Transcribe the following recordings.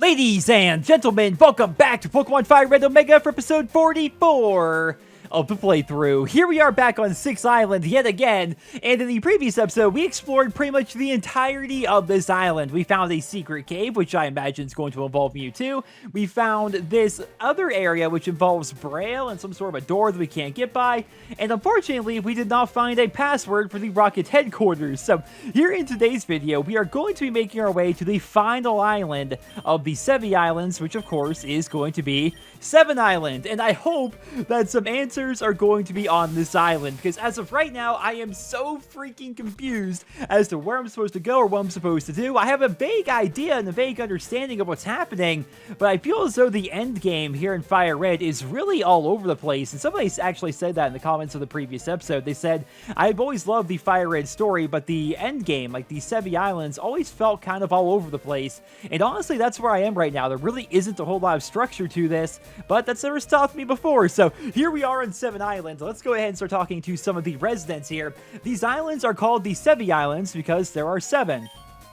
Ladies and gentlemen, welcome back to Pokemon Fire Red Omega for episode 44 of the playthrough. Here we are back on 6th Island yet again, and in the previous episode, we explored pretty much the entirety of this island. We found a secret cave, which I imagine is going to involve Mewtwo. We found this other area, which involves Braille and some sort of a door that we can't get by, and unfortunately, we did not find a password for the Rocket headquarters. So here in today's video, we are going to be making our way to the final island of the 7 Islands, which of course is going to be 7 Island, and I hope that some answers are going to be on this island, because as of right now, I am so freaking confused as to where I'm supposed to go or what I'm supposed to do. I have a vague idea and a vague understanding of what's happening, but I feel as though the end game here in Fire Red is really all over the place, and somebody actually said that in the comments of the previous episode. They said, I've always loved the Fire Red story, but the end game, like the 7 Islands, always felt kind of all over the place, and honestly, that's where I am right now. There really isn't a whole lot of structure to this, but that's never stopped me before. So here we are on 7 Islands. Let's go ahead and start talking to some of the residents here. These islands are called the 7 Islands because there are 7,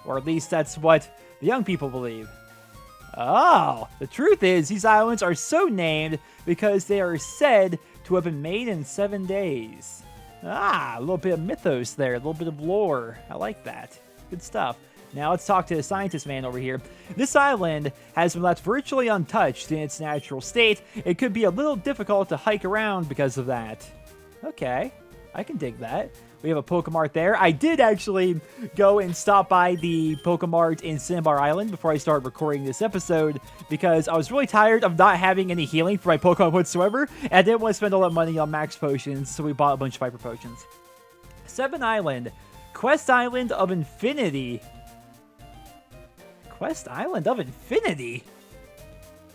or at least that's what the young people believe. Oh, the truth is these islands are so named because they are said to have been made in 7 days. Ah, a little bit of mythos there, a little bit of lore. I like that. Good stuff. Now let's talk to the scientist man over here. This island has been left virtually untouched in its natural state. It could be a little difficult to hike around because of that. Okay, I can dig that. We have a Pokemart there. I did actually go and stop by the Pokemart in Cinnabar Island before I started recording this episode because I was really tired of not having any healing for my Pokemon whatsoever, and I didn't want to spend a lot of money on max potions, so we bought a bunch of Hyper Potions. 7 Island. Quest Island of Infinity. Quest Island of Infinity?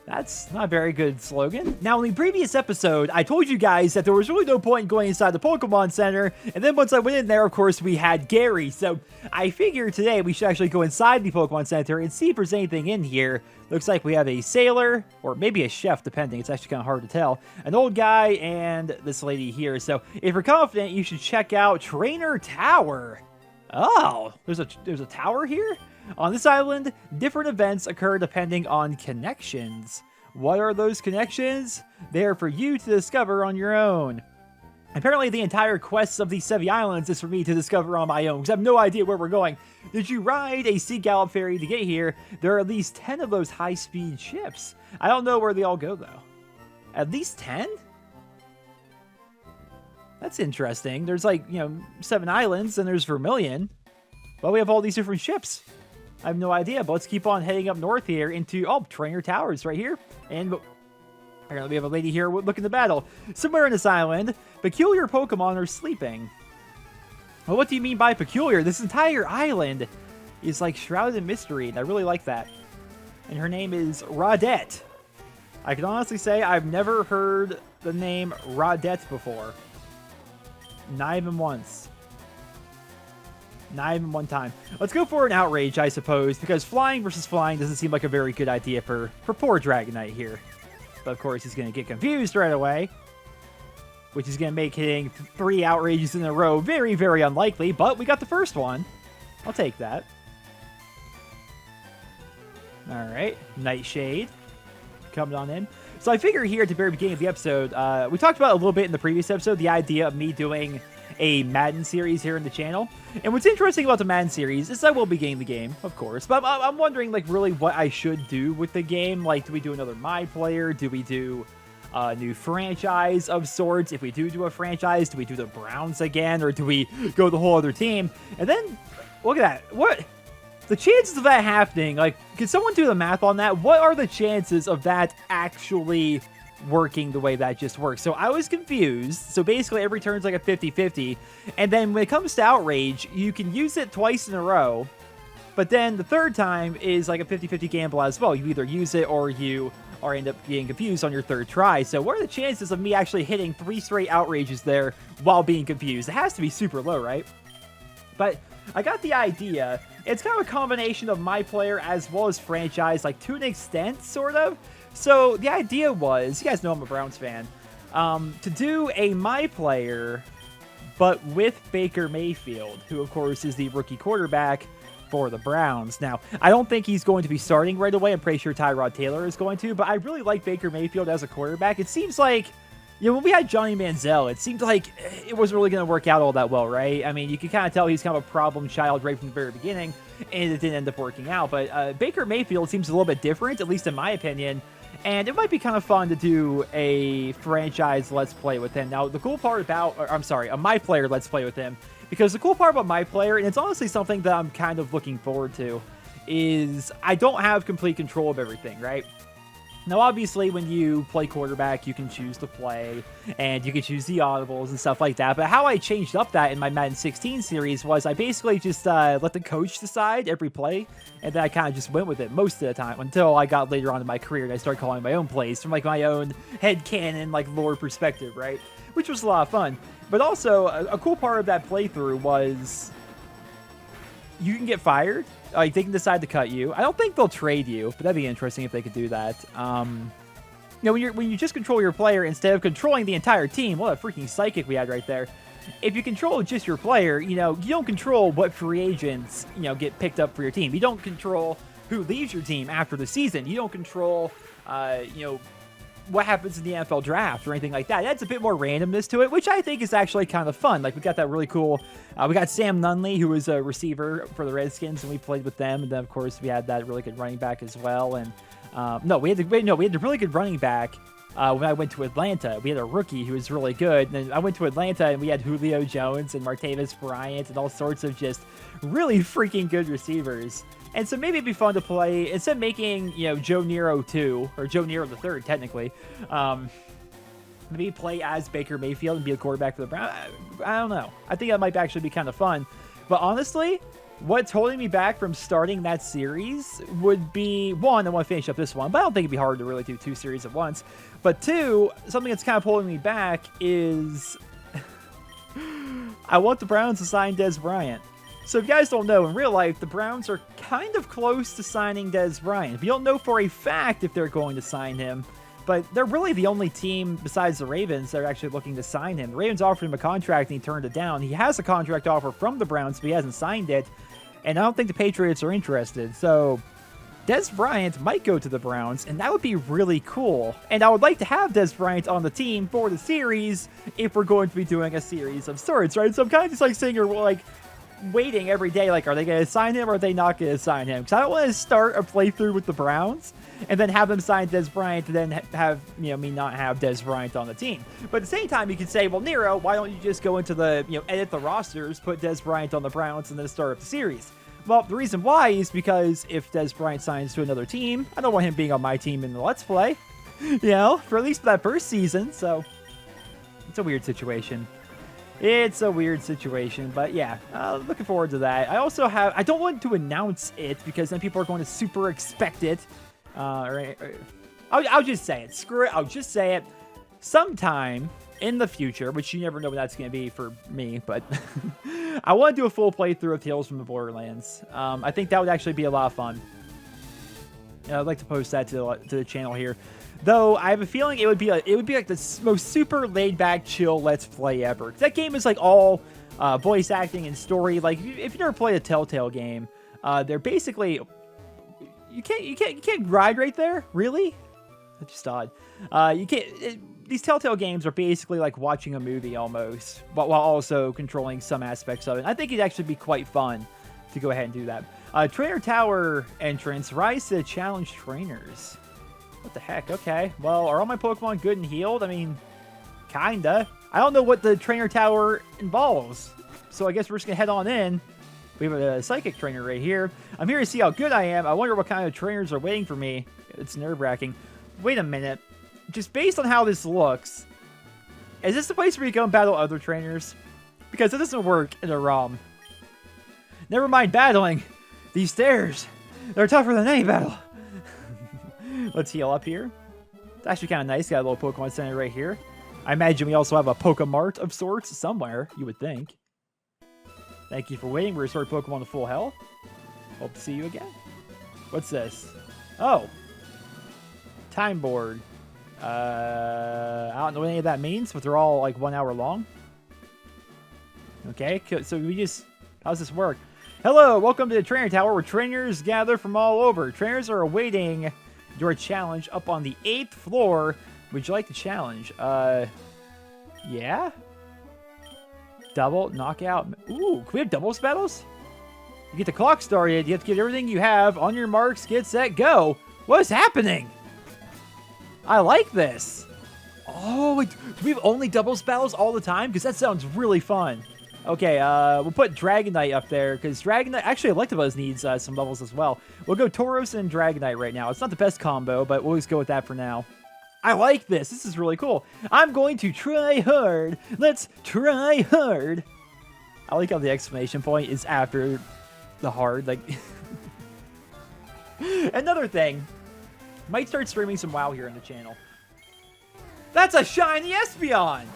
That's not a very good slogan. Now, in the previous episode, I told you guys that there was really no point in going inside the Pokemon Center, and then once I went in there, of course, we had Gary. So I figured today we should actually go inside the Pokemon Center and see if there's anything in here. Looks like we have a sailor, or maybe a chef, depending. It's actually kind of hard to tell. An old guy and this lady here. So if you're confident, you should check out Trainer Tower. Oh, there's a tower here? On this island, different events occur depending on connections. What are those connections? They are for you to discover on your own. Apparently, the entire quest of the 7 Islands is for me to discover on my own, because I have no idea where we're going. Did you ride a Sea Gallop ferry to get here? There are at least 10 of those high-speed ships. I don't know where they all go, though. At least 10? That's interesting. There's like, 7 islands, and there's Vermilion. But we have all these different ships. I have no idea, but let's keep on heading up north here into, Trainer Towers right here. And apparently we have a lady here looking to battle. Somewhere in this island, peculiar Pokemon are sleeping. Well, what do you mean by peculiar? This entire island is like shrouded in mystery, and I really like that. And her name is Rodette. I can honestly say I've never heard the name Rodette before. Not even once. Not even one time. Let's go for an outrage, I suppose, because flying versus flying doesn't seem like a very good idea for poor Dragonite here. But of course, he's going to get confused right away, which is going to make hitting 3 outrages in a row very, very unlikely, but we got the first one. I'll take that. Alright, Nightshade. Coming on in. So I figure here at the very beginning of the episode, we talked about a little bit in the previous episode, the idea of me doing a Madden series here in the channel. And what's interesting about the Madden series is I will be getting the game, of course, but I'm wondering, like, really what I should do with the game. Like, do we do another My Player? Do we do a new franchise of sorts? If we do a franchise, do we do the Browns again? Or do we go the whole other team? And then, look at that. What? The chances of that happening, like, can someone do the math on that? What are the chances of that actually working the way that just works? So I was confused. So basically every turn's like a 50-50. And then when it comes to Outrage, you can use it twice in a row. But then the third time is like a 50-50 gamble as well. You either use it or you end up getting confused on your third try. So what are the chances of me actually hitting 3 straight Outrages there while being confused? It has to be super low, right? But I got the idea. It's kind of a combination of My Player as well as franchise, like to an extent, sort of. So the idea was, you guys know I'm a Browns fan, to do a My Player, but with Baker Mayfield, who of course is the rookie quarterback for the Browns. Now, I don't think he's going to be starting right away. I'm pretty sure Tyrod Taylor is going to, but I really like Baker Mayfield as a quarterback. It seems like, you know, when we had Johnny Manziel, it seemed like it wasn't really going to work out all that well, right? I mean, you can kind of tell he's kind of a problem child right from the very beginning, and it didn't end up working out. But Baker Mayfield seems a little bit different, at least in my opinion, and it might be kind of fun to do a franchise Let's Play with him. Now, the cool part about, or, I'm sorry, a My Player Let's Play with him, because the cool part about My Player, and it's honestly something that I'm kind of looking forward to, is I don't have complete control of everything, right? Now, obviously, when you play quarterback, you can choose to play, and you can choose the audibles and stuff like that. But how I changed up that in my Madden 16 series was I basically just let the coach decide every play, and then I kind of just went with it most of the time until I got later on in my career and I started calling my own plays from like my own headcanon, like lore perspective, right? Which was a lot of fun. But also, a cool part of that playthrough was you can get fired. Like, they can decide to cut you. I don't think they'll trade you, but that'd be interesting if they could do that. You know, when you just control your player instead of controlling the entire team, what a freaking psychic we had right there. If you control just your player, you know, you don't control what free agents, you know, get picked up for your team. You don't control who leaves your team after the season. You don't control, you know, what happens in the NFL draft or anything like that. It adds a bit more randomness to it, which I think is actually kind of fun. Like, we got that really cool, we got Sam Nunley, who was a receiver for the Redskins, and we played with them. And then, of course, we had that really good running back as well. And we had the really good running back when I went to Atlanta. We had a rookie who was really good. And then I went to Atlanta, and we had Julio Jones and Martavis Bryant and all sorts of just really freaking good receivers. And so maybe it'd be fun to play, instead of making, you know, Joe Nero 2, or Joe Nero the 3rd, technically, maybe play as Baker Mayfield and be a quarterback for the Browns. I don't know. I think that might actually be kind of fun. But honestly, what's holding me back from starting that series would be, one, I want to finish up this one, but I don't think it'd be hard to really do 2 series at once. But 2, something that's kind of holding me back is I want the Browns to sign Dez Bryant. So if you guys don't know, in real life, the Browns are kind of close to signing Dez Bryant. We don't know for a fact if they're going to sign him, but they're really the only team besides the Ravens that are actually looking to sign him. The Ravens offered him a contract and he turned it down. He has a contract offer from the Browns, but he hasn't signed it, and I don't think the Patriots are interested. So Dez Bryant might go to the Browns, and that would be really cool. And I would like to have Dez Bryant on the team for the series if we're going to be doing a series of sorts, right? So I'm kind of just like sitting here, like, waiting every day, like, are they going to sign him or are they not going to sign him? Because I don't want to start a playthrough with the Browns and then have them sign Dez Bryant and then have, you know, me not have Dez Bryant on the team. But at the same time, you could say, well, Nero, why don't you just go into the, you know, edit the rosters, put Dez Bryant on the Browns, and then start up the series? Well, the reason why is because if Dez Bryant signs to another team, I don't want him being on my team in the Let's Play, you know, for at least for that first season. So it's a weird situation. It's a weird situation, but yeah, looking forward to that. I also have, I don't want to announce it because then people are going to super expect it. Right? I'll just say it. Screw it. I'll just say it. Sometime in the future, which you never know when that's going to be for me, but I want to do a full playthrough of Tales from the Borderlands. I think that would actually be a lot of fun. I'd like to post that to the channel here. Though I have a feeling it would be like the most super laid back, chill Let's Play ever. That game is like all voice acting and story. Like if you never played a Telltale game, they're basically you can't ride right there. Really? That's just odd. You can't. These Telltale games are basically like watching a movie almost, but while also controlling some aspects of it. I think it'd actually be quite fun to go ahead and do that. Trainer Tower entrance. Rise to challenge trainers. What the heck? Okay. Well, are all my Pokemon good and healed? I mean, kinda. I don't know what the Trainer Tower involves. So I guess we're just gonna head on in. We have a Psychic Trainer right here. I'm here to see how good I am. I wonder what kind of trainers are waiting for me. It's nerve-wracking. Wait a minute. Just based on how this looks, is this the place where you go and battle other trainers? Because it doesn't work in a ROM. Never mind battling. These stairs, they're tougher than any battle. Let's heal up here. It's actually kind of nice. Got a little Pokemon Center right here. I imagine we also have a Pokemart of sorts somewhere, you would think. Thank you for waiting. We restored Pokemon to full health. Hope to see you again. What's this? Oh. Time board. I don't know what any of that means, but they're all like 1 hour long. Okay, so we just... How's this work? Hello, welcome to the Trainer Tower where trainers gather from all over. Trainers are awaiting your challenge up on the 8th floor. Would you like to challenge? Yeah? Double knockout. Ooh, can we have doubles battles? You get the clock started. You have to get everything you have. On your marks, get set, go. What is happening? I like this. Oh, wait, do we have only doubles battles all the time? Because that sounds really fun. Okay, we'll put Dragonite up there, because Dragonite... Actually, Electabuzz needs some levels as well. We'll go Tauros and Dragonite right now. It's not the best combo, but we'll just go with that for now. I like this. This is really cool. I'm going to try hard. Let's try hard. I like how the exclamation point is after the hard. Like, another thing. Might start streaming some WoW here on the channel. That's a shiny Espeon!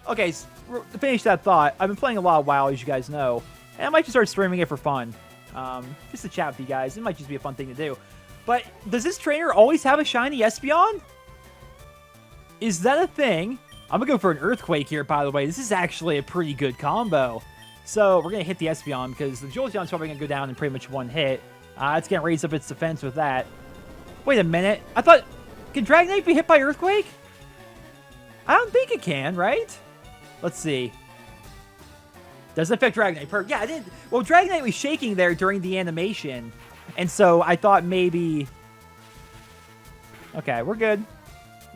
Okay, so to finish that thought, I've been playing a lot of WoW, as you guys know, and I might just start streaming it for fun. Just to chat with you guys. It might just be a fun thing to do. But does this trainer always have a shiny Espeon? Is that a thing? I'm going to go for an Earthquake here, by the way. This is actually a pretty good combo. So we're going to hit the Espeon because the Jolteon's probably going to go down in pretty much one hit. It's going to raise up its defense with that. Wait a minute. I thought... Can Dragonite be hit by Earthquake? I don't think it can, right? Let's see. Doesn't affect Dragonite. Yeah, it did. Well, Dragonite was shaking there during the animation. And so I thought maybe... Okay, we're good.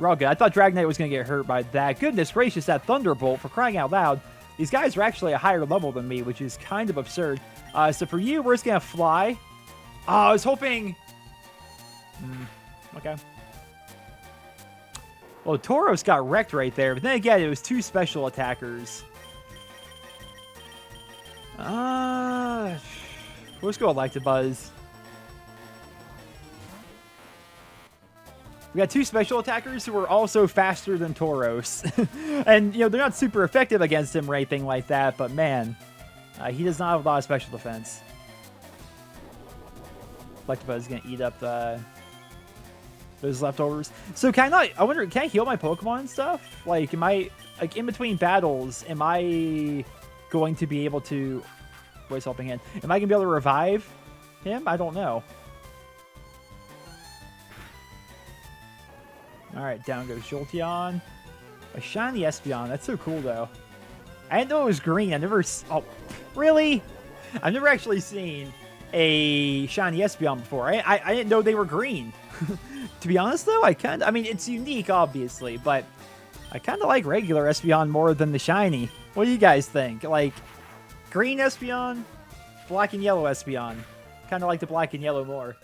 We're all good. I thought Dragonite was going to get hurt by that. Goodness gracious, that Thunderbolt, for crying out loud. These guys are actually a higher level than me, which is kind of absurd. So for you, we're just going to fly. Oh, I was hoping... Okay. Well, Tauros got wrecked right there. But then again, it was two special attackers. Let's go Electabuzz. We got two special attackers who are also faster than Tauros. And, you know, they're not super effective against him or anything like that, but man, he does not have a lot of special defense. Electabuzz is going to eat up those leftovers. So can I wonder, can I heal my Pokemon and stuff? Like, am I, like, in between battles, am I going to be able to, voice helping hand, am I going to be able to revive him? I don't know. Alright, down goes Jolteon. A shiny Espeon. That's so cool, though. I didn't know it was green. I never... Oh, really? I've never actually seen a shiny Espeon before. I didn't know they were green. To be honest, though, I mean, it's unique, obviously, but I kind of like regular Espeon more than the shiny. What do you guys think? Like, green Espeon, black and yellow Espeon. Kind of like the black and yellow more.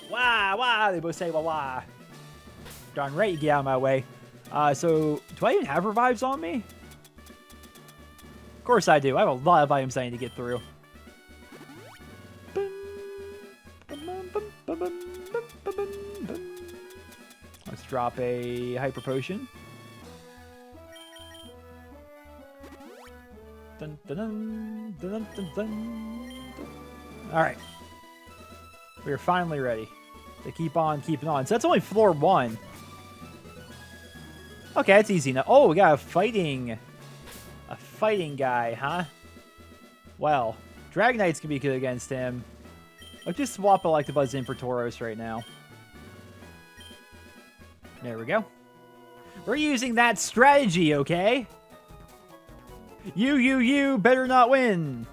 Wah, wah, they both say wah, wah. Darn right, you get out of my way. So, do I even have revives on me? Of course I do. I have a lot of items I need to get through. Let's drop a Hyper Potion. Dun, dun, dun, dun, dun, dun, dun. All right. We are finally ready to keep on keeping on. So that's only floor 1. Okay, that's easy now. Oh, we got a fighting guy, huh? Well, Dragonite's gonna be good against him. Let's just swap Electabuzz in for Tauros right now. There we go. We're using that strategy, okay? You better not win.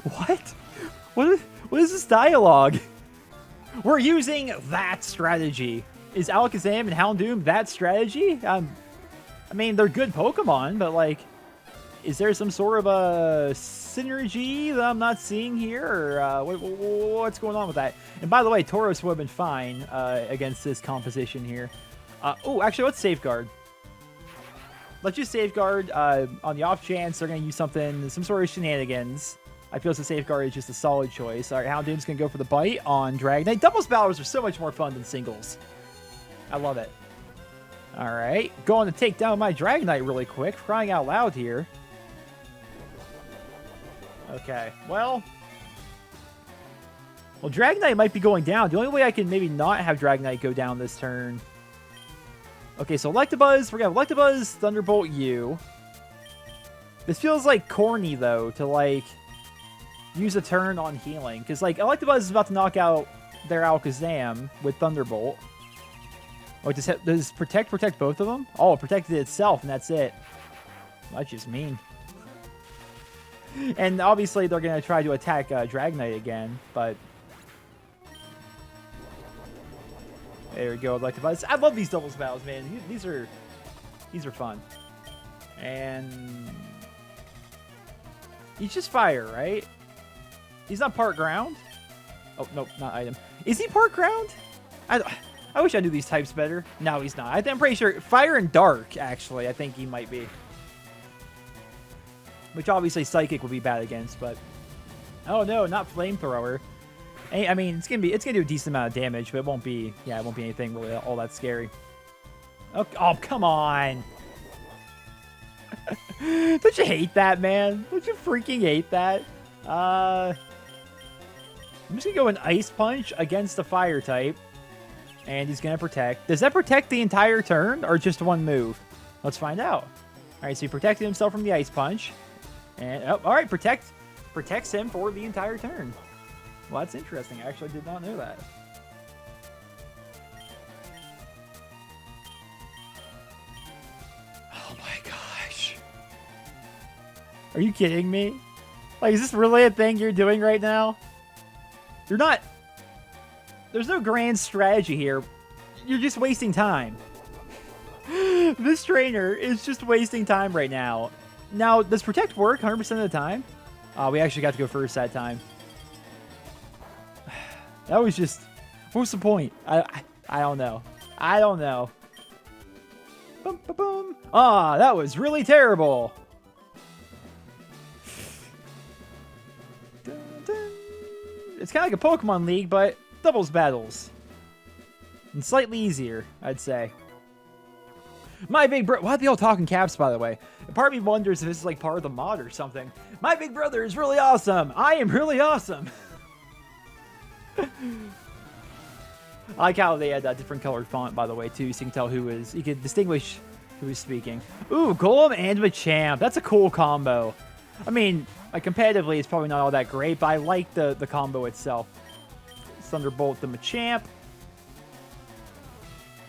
What? What is this dialogue? We're using that strategy. Is Alakazam and Houndoom that strategy? I mean, they're good Pokemon, but like, is there some sort of a synergy that I'm not seeing here? Or what's going on with that? And by the way, Tauros would have been fine against this composition here. Oh, actually, let's Safeguard. Let's just Safeguard on the off chance they're going to use some sort of shenanigans. I feel the Safeguard is just a solid choice. All right, Houndoom's going to go for the bite on Dragonite. Doubles battles are so much more fun than singles. I love it. All right, going to take down my Dragonite really quick. Crying out loud here. Okay, well, Dragonite might be going down. The only way I can maybe not have Dragonite go down this turn Okay, so Electabuzz, we're gonna Electabuzz, Thunderbolt you. This feels like corny though to like use a turn on healing, because like Electabuzz is about to knock out their Alakazam with Thunderbolt. Oh, does protect both of them? Oh, it protected itself and that's it. That's just mean. And obviously they're gonna try to attack Dragonite again, but there we go, Electabuzz. I love these doubles battles, man. These are fun. And he's just fire, right? He's not part ground. Oh nope, not item. Is he part ground? I wish I knew these types better. No, he's not. I'm pretty sure fire and dark. Actually, I think he might be. Which obviously psychic would be bad against, but oh no, not flamethrower. I mean, it's gonna do a decent amount of damage, but it won't be anything really all that scary. Oh come on! Don't you hate that, man? Don't you freaking hate that? I'm just gonna go an Ice Punch against the Fire type, and he's gonna protect. Does that protect the entire turn or just one move? Let's find out. All right, so he protected himself from the Ice Punch, and oh, all right, protects him for the entire turn. Well, that's interesting. I actually did not know that. Oh my gosh. Are you kidding me? Like, is this really a thing you're doing right now? You're not... There's no grand strategy here. You're just wasting time. This trainer is just wasting time right now. Now, does Protect work 100% of the time? We actually got to go first that time. That was just... What's the point? I don't know. I don't know. Boom, boom, boom. Ah, that was really terrible. Dun, dun. It's kind of like a Pokemon League, but doubles battles. And slightly easier, I'd say. My big bro... Why are they all talking caps, by the way? And part of me wonders if this is like part of the mod or something. My big brother is really awesome. I am really awesome. I like how they had that different colored font, by the way, too, so you can tell who is... You can distinguish who is speaking. Ooh, Golem and Machamp. That's a cool combo. I mean, like, competitively, it's probably not all that great, but I like the combo itself. Thunderbolt the Machamp.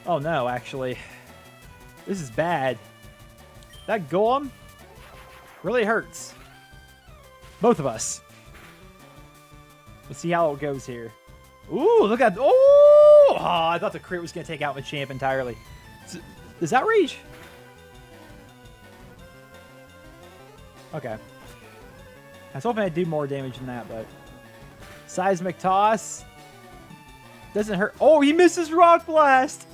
Oh, no, actually. This is bad. That Golem really hurts. Both of us. Let's see how it goes here. Ooh, look at... Oh! I thought the crit was going to take out Machamp entirely. Does that reach? Okay. I was hoping I'd do more damage than that, but... Seismic Toss. Doesn't hurt. Oh, he misses Rock Blast!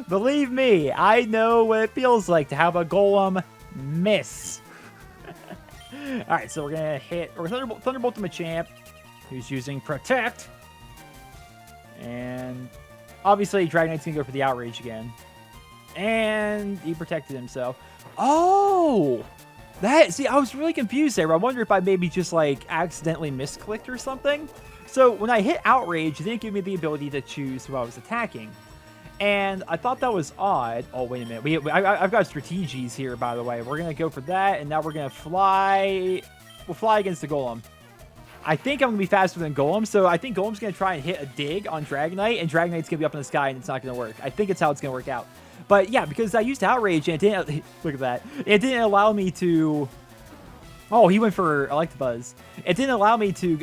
Believe me, I know what it feels like to have a Golem miss. Alright, so we're going to hit... We're Thunderbolt the Machamp, who's using Protect. And obviously, Dragonite's going to go for the Outrage again. And he protected himself. Oh! See, I was really confused there. I wonder if I maybe just, like, accidentally misclicked or something. So, when I hit Outrage, it didn't give me the ability to choose who I was attacking. And I thought that was odd. Oh, wait a minute. I've got strategies here, by the way. We're going to go for that, and now we're going to fly. We'll fly against the Golem. I think I'm going to be faster than Golem, so I think Golem's going to try and hit a dig on Dragonite, and Dragonite's going to be up in the sky, and it's not going to work. I think it's how it's going to work out. But yeah, because I used Outrage, and it didn't... Look at that. It didn't allow me to... Oh, he went for Electabuzz. It didn't allow me to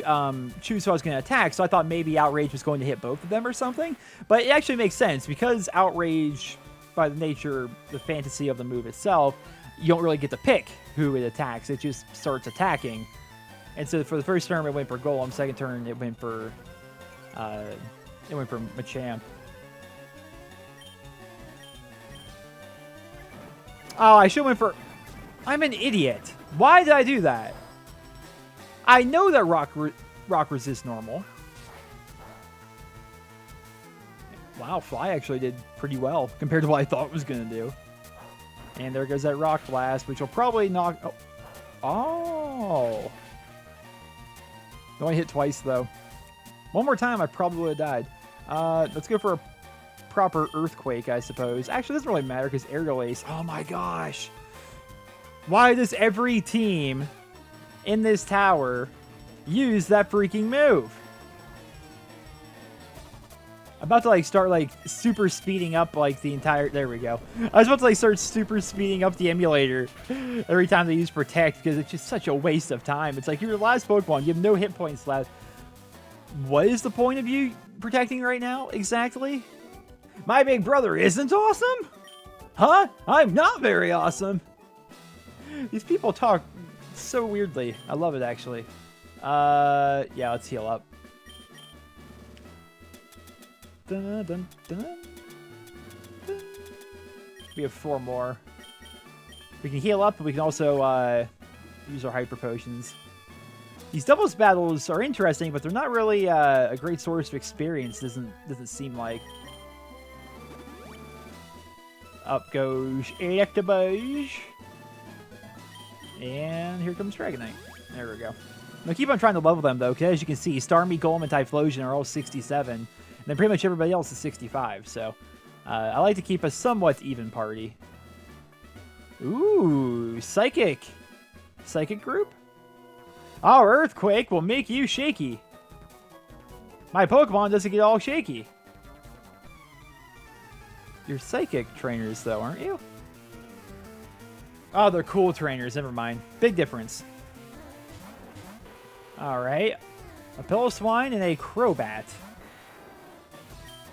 choose who I was going to attack, so I thought maybe Outrage was going to hit both of them or something. But it actually makes sense, because Outrage, by the nature, the fantasy of the move itself, you don't really get to pick who it attacks. It just starts attacking. And so for the first turn, it went for Golem. Second turn, it went for Machamp. Oh, I should have went for... I'm an idiot. Why did I do that? I know that rock resists normal. Wow, Fly actually did pretty well compared to what I thought it was going to do. And there goes that Rock Blast, which will probably knock... Oh. Only hit twice, though. One more time, I probably would have died. Let's go for a proper Earthquake, I suppose. Actually, it doesn't really matter because Aerial Ace. Oh my gosh. Why does every team in this tower use that freaking move? I'm about to like start like super speeding up like the entire, there we go. I was about to like start super speeding up the emulator every time they use Protect because it's just such a waste of time. It's like you're the last Pokemon, you have no hit points left. What is the point of you protecting right now exactly? My big brother isn't awesome? Huh? I'm not very awesome. These people talk so weirdly. I love it, actually. Yeah, let's heal up. Dun, dun, dun, dun. We have 4 more. We can heal up, but we can also use our Hyper Potions. These doubles battles are interesting, but they're not really a great source of experience, doesn't seem like. Up goes Electabuzz. And here comes Dragonite. There we go. Now keep on trying to level them, though, because as you can see, Starmie, Golem, and Typhlosion are all 67. And then pretty much everybody else is 65. So I like to keep a somewhat even party. Ooh, Psychic. Psychic group? Our Earthquake will make you shaky. My Pokemon doesn't get all shaky. You're Psychic trainers, though, aren't you? Oh, they're cool trainers. Never mind. Big difference. All right. A Piloswine and a Crobat.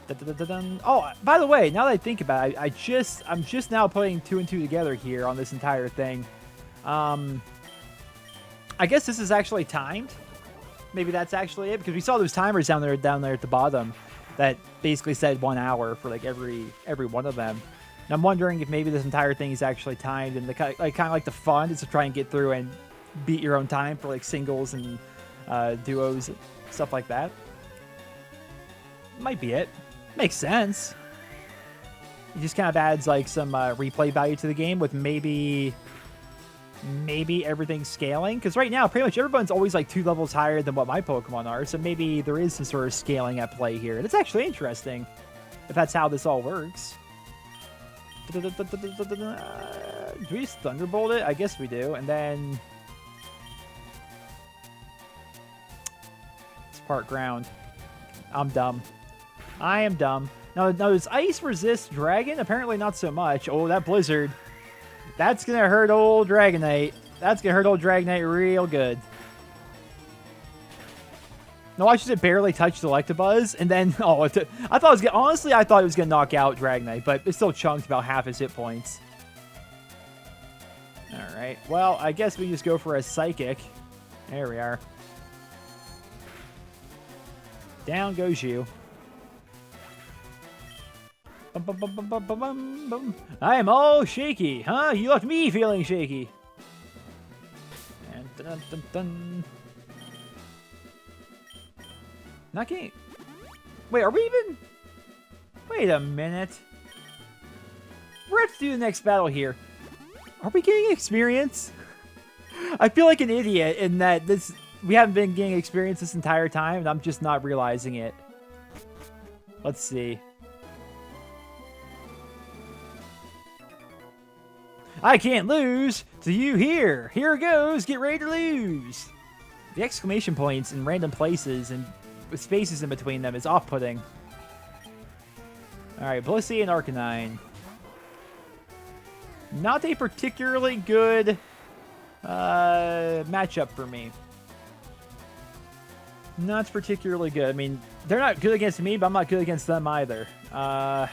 Dun, dun, dun, dun. Oh, by the way, now that I think about it, I'm just now putting 2 and 2 together here on this entire thing. I guess this is actually timed. Maybe that's actually it, because we saw those timers down there at the bottom that basically said 1 hour for like every one of them. And I'm wondering if maybe this entire thing is actually timed, and the kind of like the fun is to try and get through and beat your own time for like singles and duos, stuff like that. Might be it. Makes sense. It just kind of adds like some replay value to the game with maybe everything scaling, because right now pretty much everyone's always like 2 levels higher than what my Pokemon are, so maybe there is some sort of scaling at play here. And it's actually interesting if that's how this all works. Do we just Thunderbolt it? I guess we do. And then it's part ground. I'm dumb. I am dumb. Now, does Ice resist Dragon? Apparently not so much. Oh, that Blizzard. That's going to hurt old Dragonite. That's going to hurt old Dragonite real good. No, I should barely touch the Electabuzz, and then, oh, I thought it was gonna, honestly, I thought it was going to knock out Dragonite, but it still chunked about half his hit points. Alright, well, I guess we just go for a Psychic. There we are. Down goes you. Bum, bum, bum, bum, bum, bum, bum, bum. I am all shaky, huh? You left me feeling shaky. And dun, dun, dun. Not getting... Wait, are we even... Wait a minute. We're going to have to do the next battle here. Are we getting experience? I feel like an idiot in that we haven't been getting experience this entire time, and I'm just not realizing it. Let's see. I can't lose to you here. Here goes. Get ready to lose. The exclamation points in random places and with spaces in between them is off-putting. Alright, Blissey and Arcanine. Not a particularly good matchup for me. Not particularly good. I mean, they're not good against me, but I'm not good against them either. So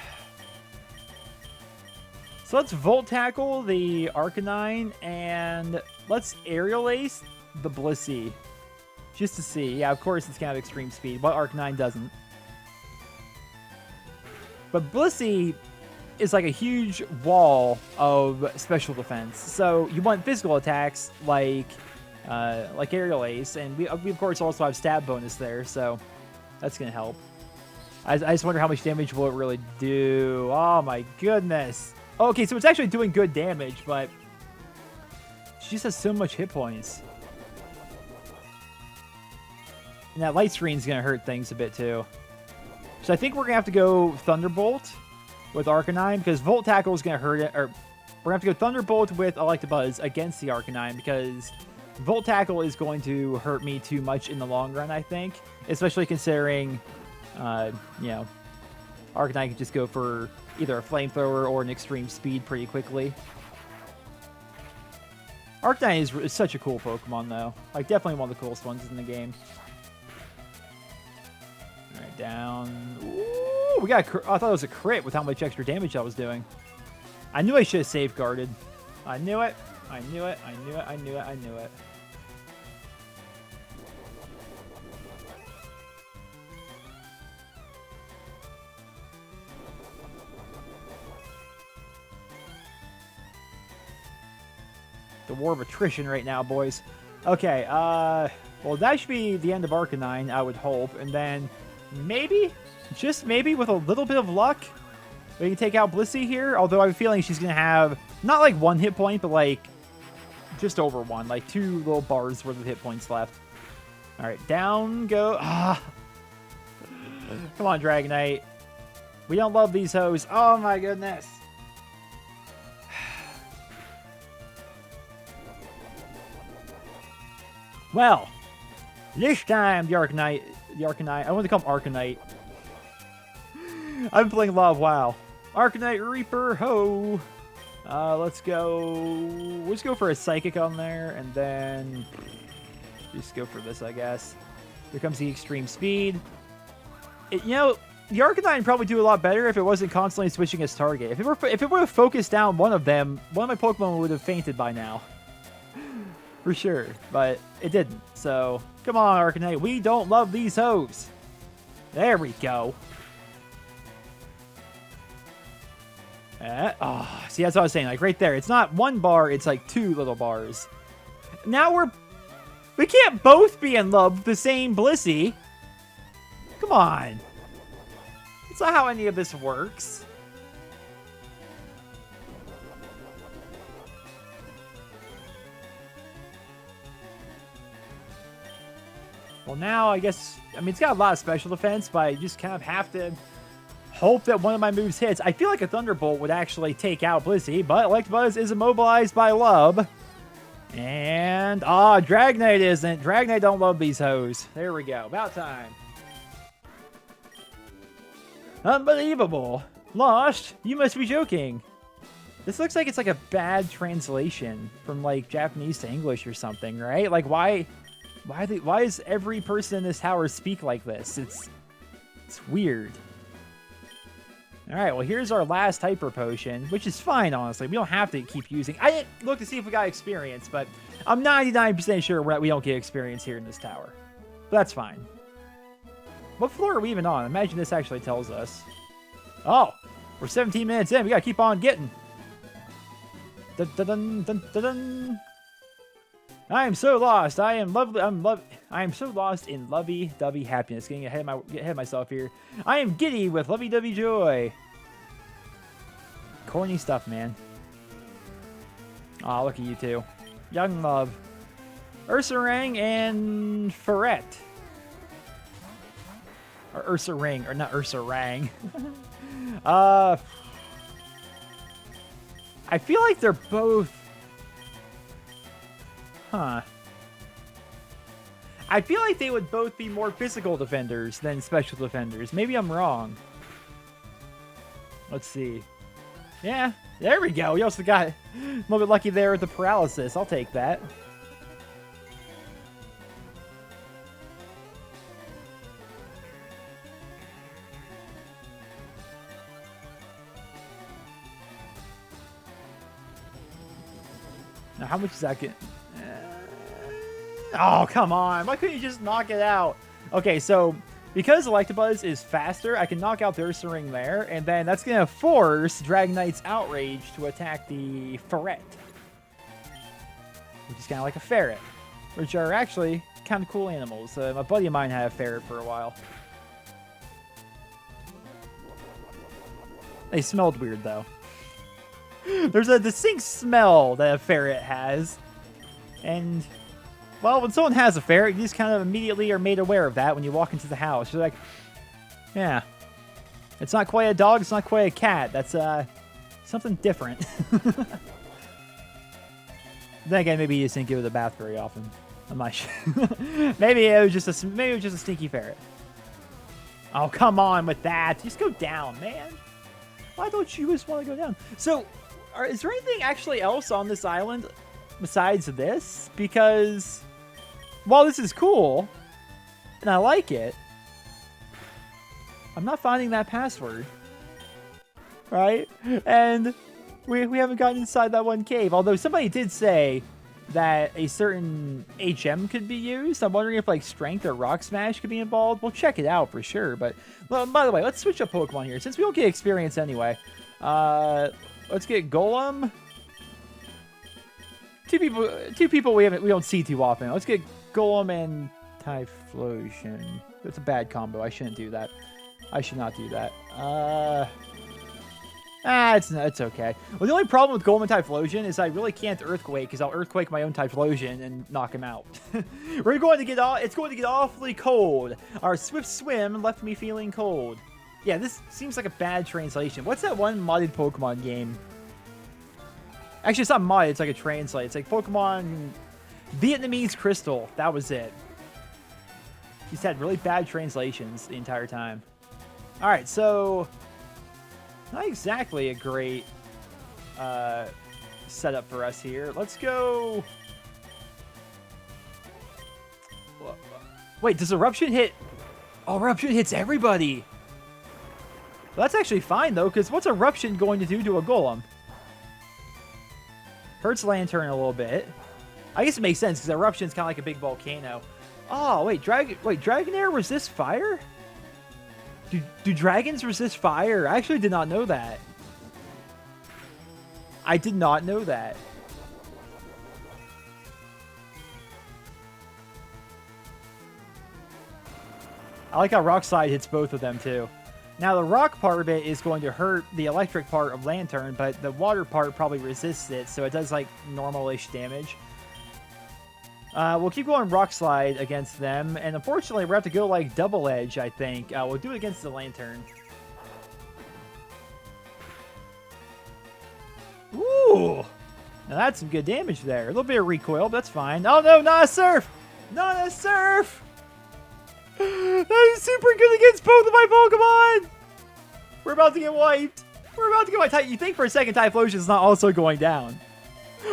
let's Volt Tackle the Arcanine, and let's Aerial Ace the Blissey. Just to see. Yeah, of course it's kind of extreme speed, but Arcanine doesn't. But Blissey is like a huge wall of special defense. So you want physical attacks like Aerial Ace, and we of course also have stab bonus there, so that's going to help. I just wonder how much damage will it really do. Oh my goodness. Okay, so it's actually doing good damage, but she just has so much hit points. And that light screen's going to hurt things a bit, too. She's So I think we're going to have to go Thunderbolt with Arcanine because Volt Tackle is going to hurt it. Or we're going to have to go Thunderbolt with Electabuzz against the Arcanine because Volt Tackle is going to hurt me too much in the long run, I think. Especially considering, you know, Arcanine can just go for either a Flamethrower or an Extreme Speed pretty quickly. Arcanine is such a cool Pokemon, though. Like, definitely one of the coolest ones in the game. Alright, down. Ooh, we got I thought it was a crit with how much extra damage I was doing. I knew I should have safeguarded. I knew it. I knew it. I knew it. I knew it. I knew it. The war of attrition right now, boys. Okay, well, that should be the end of Arcanine, I would hope. And then maybe, just maybe with a little bit of luck, we can take out Blissey here. Although I'm feeling she's going to have, not like 1 hit point, but like just over 1. Like 2 little bars worth of hit points left. All right, down go. Ah. Come on, Dragonite. We don't love these hoes. Oh my goodness. Well, this time the Arcanine, I want to call him Arcanite. I've been playing a lot of WoW. Arcanite Reaper, ho! Let's go for a Psychic on there, and then just go for this, I guess. Here comes the Extreme Speed. You know, the Arcanine would probably do a lot better if it wasn't constantly switching its target. If it would have focused down one of them, one of my Pokemon would have fainted by now. For sure, but it didn't. So, come on, Arcanite. We don't love these hoes. There we go. Oh, see, that's what I was saying. Like, right there. It's not 1 bar. It's like 2 little bars. Now we can't both be in love with the same Blissey. Come on. That's not how any of this works. Well, now, I guess, I mean, it's got a lot of special defense, but I just kind of have to hope that one of my moves hits. I feel like a Thunderbolt would actually take out Blissey, but Electabuzz is immobilized by Lub. And, Dragonite isn't. Dragonite don't love these hoes. There we go. About time. Unbelievable. Lost? You must be joking. This looks like it's like a bad translation from, like, Japanese to English or something, right? Like, why does every person in this tower speak like this? It's weird. Alright, well, here's our last Hyper Potion, which is fine, honestly. We don't have to keep using... I didn't look to see if we got experience, but I'm 99% sure we don't get experience here in this tower. But that's fine. What floor are we even on? Imagine this actually tells us. Oh, we're 17 minutes in. We gotta keep on getting. Dun, dun, dun, dun, dun, dun. I am so lost. I am so lost in lovey-dovey happiness. Getting ahead of myself here. I am giddy with lovey-dovey joy. Corny stuff, man. Aw, look at you two. Young love. Ursaring and Ferret. Or Ursaring, or not Ursarang. I feel like they're both... Huh. I feel like they would both be more physical defenders than special defenders. Maybe I'm wrong. Let's see. Yeah, there we go. We also got a little bit lucky there with the paralysis. I'll take that. Now, how much is that get? Oh, come on. Why couldn't you just knock it out? Okay, so because Electabuzz is faster, I can knock out the Ursaring there, and then that's going to force Dragonite's Outrage to attack the Ferret. Which is kind of like a ferret, which are actually kind of cool animals. My buddy of mine had a ferret for a while. They smelled weird, though. There's a distinct smell that a ferret has, and... well, when someone has a ferret, you just kind of immediately are made aware of that when you walk into the house. You're like, yeah, It's not quite a dog. It's not quite a cat. That's something different. Then again, maybe you just didn't give it a bath very often. I'm not sure. maybe it was just a stinky ferret. Oh, come on with that. Just go down, man. Why don't you just want to go down? So, is there anything actually else on this island besides this? Because while this is cool, and I like it, I'm not finding that password. Right? And we haven't gotten inside that one cave. Although somebody did say that a certain HM could be used. I'm wondering if like Strength or Rock Smash could be involved. We'll check it out for sure. But well, by the way, let's switch up Pokemon here since we don't get experience anyway. Let's get Golem. Two people we don't see too often. Let's get Golem and Typhlosion. That's a bad combo. I shouldn't do that. I should not do that. It's okay. Well, the only problem with Golem and Typhlosion is I really can't Earthquake because I'll Earthquake my own Typhlosion and knock him out. It's going to get awfully cold. Our Swift Swim left me feeling cold. Yeah, this seems like a bad translation. What's that one modded Pokemon game? Actually, it's not modded. It's like a translate. It's like Pokemon Vietnamese Crystal. That was it. He's had really bad translations the entire time. All right, so not exactly a great setup for us here. Let's go. Wait, does Eruption hit? Oh, Eruption hits everybody. Well, that's actually fine, though, because what's Eruption going to do to a Golem? Hurts Lantern a little bit. I guess it makes sense, because Eruption's kind of like a big volcano. Oh, wait, Dragonair resist fire? Do dragons resist fire? I actually did not know that. I did not know that. I like how Rock Slide hits both of them, too. Now, the rock part of it is going to hurt the electric part of Lantern, but the water part probably resists it, so it does, like, normal-ish damage. We'll keep going Rock Slide against them, and unfortunately, we're going to have to go, like, Double Edge, I think. We'll do it against the Lantern. Ooh! Now, that's some good damage there. A little bit of recoil, but that's fine. Oh, no, not a Surf! Not a Surf! That is super good against both of my Pokemon! We're about to get wiped. We're about to get wiped. You think for a second Typhlosion is not also going down.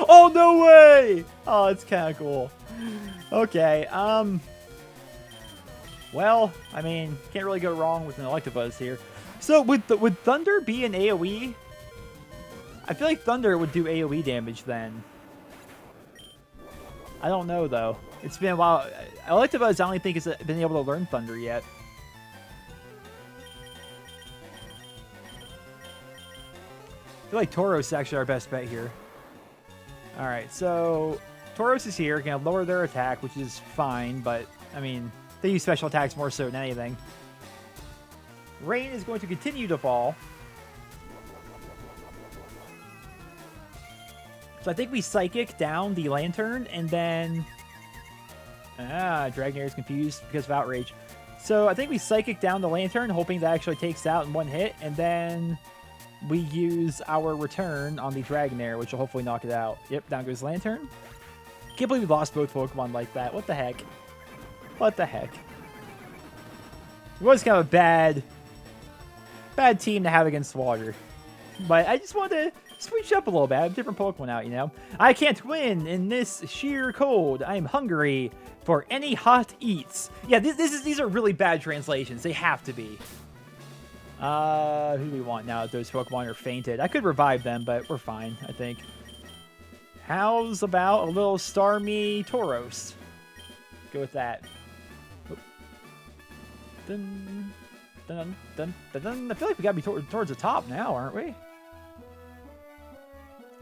Oh, no way! Oh, it's kind of cool. Okay, well, I mean, can't really go wrong with an Electabuzz here. So, would Thunder be an AoE? I feel like Thunder would do AoE damage then. I don't know, though. It's been a while. Electabuzz, I don't think has been able to learn Thunder yet. I feel like Tauros is actually our best bet here. Alright, so Tauros is here. Going to lower their attack, which is fine, but, I mean, they use special attacks more so than anything. Rain is going to continue to fall. So I think we Psychic down the Lantern, and then... Dragonair is confused because of Outrage. So I think we Psychic down the Lantern, hoping that actually takes out in one hit, and then we use our Return on the Dragonair, which will hopefully knock it out. Yep, down goes Lantern. Can't believe we lost both Pokemon like that. What the heck? What the heck? It was kind of a bad team to have against water. But I just wanted to switch up a little bit. I have different Pokemon out, you know? I can't win in this sheer cold. I'm hungry for any hot eats. Yeah, these are really bad translations. They have to be. Who do we want now that those Pokemon are fainted? I could revive them, but we're fine, I think. How's about a little Starmie Tauros? Go with that. Dun, dun, dun, dun, dun. I feel like we gotta be towards the top now, aren't we?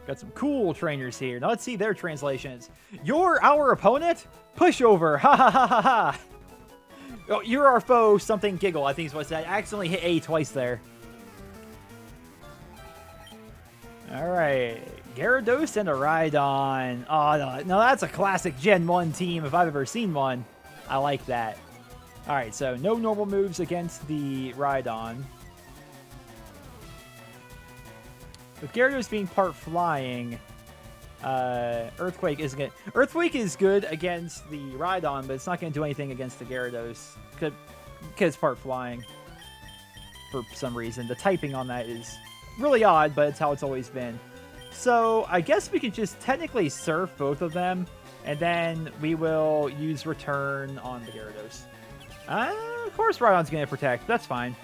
Got some cool trainers here. Now let's see their translations. You're our opponent? Pushover. Ha ha ha ha ha. Oh, you're our foe. Something giggle, I think is what it said. I accidentally hit A twice there. Alright. Gyarados and a Rhydon. Oh, no, that's a classic Gen 1 team if I've ever seen one. I like that. Alright, so no normal moves against the Rhydon. With Gyarados being part flying, Earthquake isn't good. Earthquake is good against the Rhydon, but it's not going to do anything against the Gyarados because it's part flying for some reason. The typing on that is really odd, but it's how it's always been. So I guess we could just technically surf both of them, and then we will use Return on the Gyarados. Of course Rhydon's going to protect. That's fine.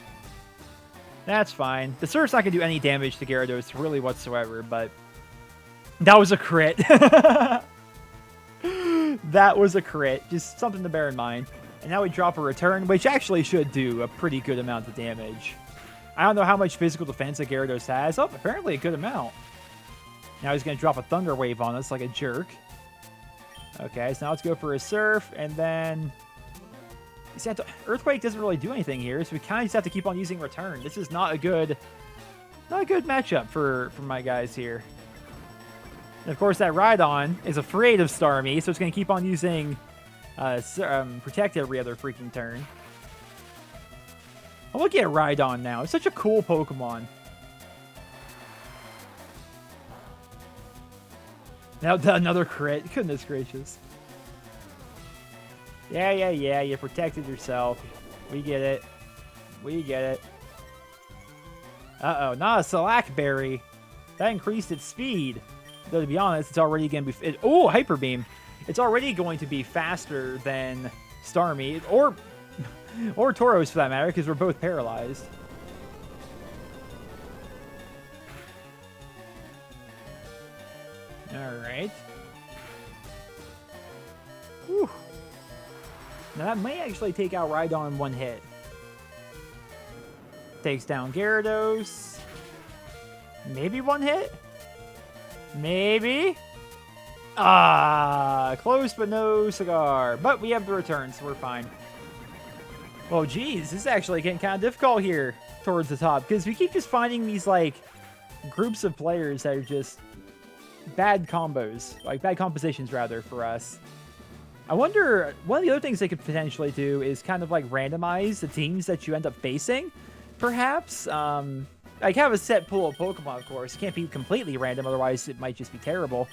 That's fine. The Surf's not going to do any damage to Gyarados really whatsoever, but that was a crit. That was a crit. Just something to bear in mind. And now we drop a Return, which actually should do a pretty good amount of damage. I don't know how much physical defense a Gyarados has. Oh, apparently a good amount. Now he's going to drop a Thunder Wave on us like a jerk. Okay, so now let's go for a Surf, and then... Earthquake doesn't really do anything here, so we kind of just have to keep on using Return. This is not a good matchup for my guys here. And of course, that Rhydon is afraid of Starmie, so it's going to keep on using Protect every other freaking turn. Oh, look at Rhydon now. It's such a cool Pokemon. Now another crit. Goodness gracious. Yeah. You protected yourself. We get it. We get it. Uh-oh. Not a Slack Berry. That increased its speed. Though, to be honest, it's already going to be... Oh, Hyper Beam. It's already going to be faster than Starmie. Or Tauros, for that matter, because we're both paralyzed. Alright. Whew. Now that might actually take out Rhydon in one hit. Takes down Gyarados. Maybe one hit? Maybe? Close but no cigar. But we have the Return, so we're fine. Well, geez, this is actually getting kind of difficult here towards the top, because we keep just finding these, like, groups of players that are just bad combos. Like, bad compositions, rather, for us. I wonder, one of the other things they could potentially do is kind of, like, randomize the teams that you end up facing, perhaps. Like, have a set pool of Pokemon, of course. It can't be completely random, otherwise it might just be terrible.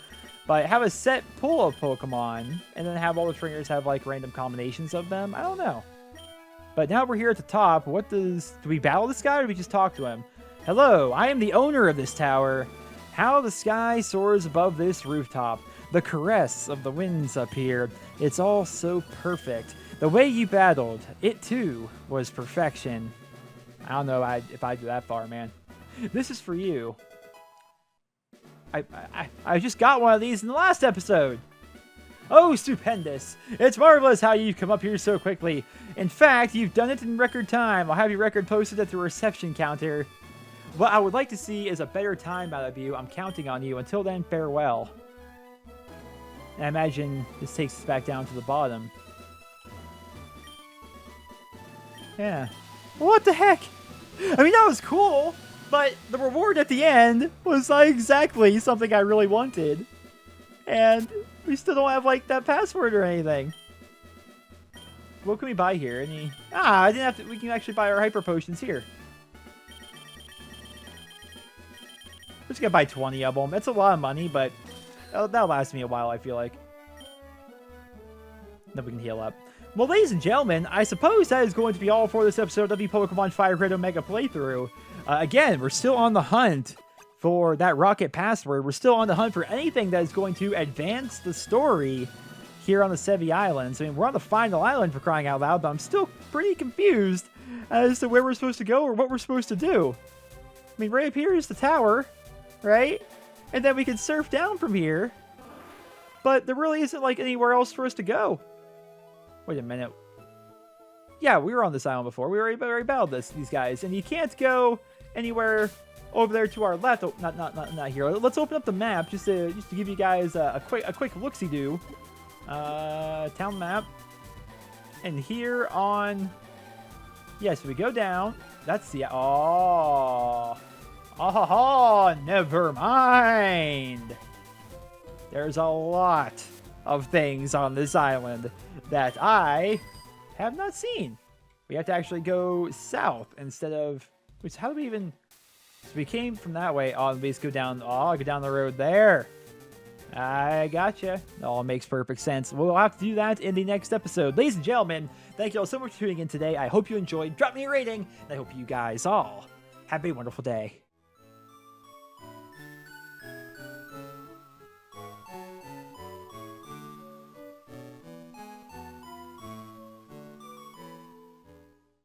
But have a set pool of Pokemon, and then have all the trainers have, like, random combinations of them. I don't know. But now we're here at the top. Do we battle this guy, or do we just talk to him? Hello, I am the owner of this tower. How the sky soars above this rooftop. The caress of the winds up here. It's all so perfect. The way you battled, it too was perfection. I don't know if I'd go that far, man. This is for you. I just got one of these in the last episode. Oh, stupendous. It's marvelous how you've come up here so quickly. In fact, you've done it in record time. I'll have your record posted at the reception counter. What I would like to see is a better time out of you. I'm counting on you. Until then, farewell. And I imagine this takes us back down to the bottom. Yeah. What the heck? I mean, that was cool, but the reward at the end was not exactly something I really wanted. And we still don't have, like, that password or anything. What can we buy here? I didn't have to. We can actually buy our hyper potions here. We're just gonna buy 20 of them. That's a lot of money, but that'll last me a while, I feel like. Then we can heal up. Well, ladies and gentlemen, I suppose that is going to be all for this episode of the Pokemon Fire Red Omega playthrough. Again, we're still on the hunt for that rocket password. We're still on the hunt for anything that is going to advance the story here on the Sevi Islands. I mean, we're on the final island, for crying out loud, but I'm still pretty confused as to where we're supposed to go or what we're supposed to do. I mean, right up here is the tower, right? And then we can surf down from here. But there really isn't, like, anywhere else for us to go. Wait a minute. Yeah, we were on this island before. We already battled these guys. And you can't go anywhere over there to our left. Oh, not here. Let's open up the map just to give you guys a quick look-see-do. Town map. And here on... Yeah, so we go down. That's the... Oh, never mind. There's a lot of things on this island that I have not seen. We have to actually go south instead of... Which, how do we even... So we came from that way. Oh, we just go down. Oh, go down the road there. I gotcha. All makes perfect sense. We'll have to do that in the next episode. Ladies and gentlemen, thank you all so much for tuning in today. I hope you enjoyed. Drop me a rating. And I hope you guys all have a wonderful day.